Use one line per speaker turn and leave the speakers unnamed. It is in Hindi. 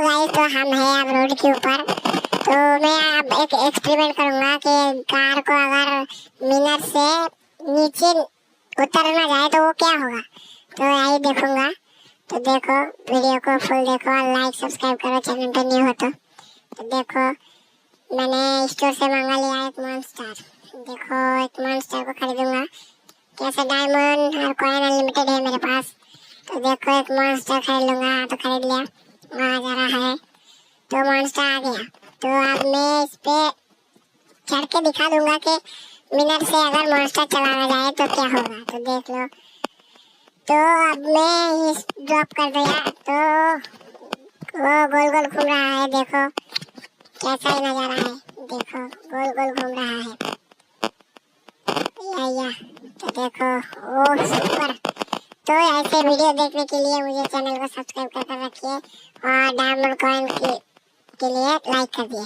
गाइस, तो हम हैं अब रोड के ऊपर। तो मैं अब एक एक्सपेरिमेंट करूंगा कि कार को अगर मिनट से नीचे उतरना जाए तो वो क्या होगा। तो यही देखूंगा। तो देखो, वीडियो को फुल देखो और लाइक सब्सक्राइब करो चैनल पे न्यू हो तो देखो, मैंने स्टोर से मंगा लिया एक मॉन्स्टर। देखो, एक मॉन्स्टर को खरीदूंगा। कैसे डायमंड और कॉइन अनलिमिटेड है मेरे पास। तो देखो, एक मॉन्स्टर खरीद लूंगा। तो खरीद लिया, वहाँ जा रहा है। तो मॉन्स्टर आ गया। तो अब मैं इस पे चढ़ के दिखा दूंगा कि मिनट से अगर मॉन्स्टर चलाया जाए तो क्या होगा। तो देख लो। तो अब मैं इस ड्रॉप कर दिया तो वो गोल गोल घूम रहा है। देखो कैसा ही नजारा है। देखो, गोल गोल घूम रहा है। या तो देखो, ओह सुपर। तो ऐसे वीडियो देखने के लिए मुझे चैनल को सब्सक्राइब कर रखिए और डायमंड कॉइन के लिए लाइक कर दिए।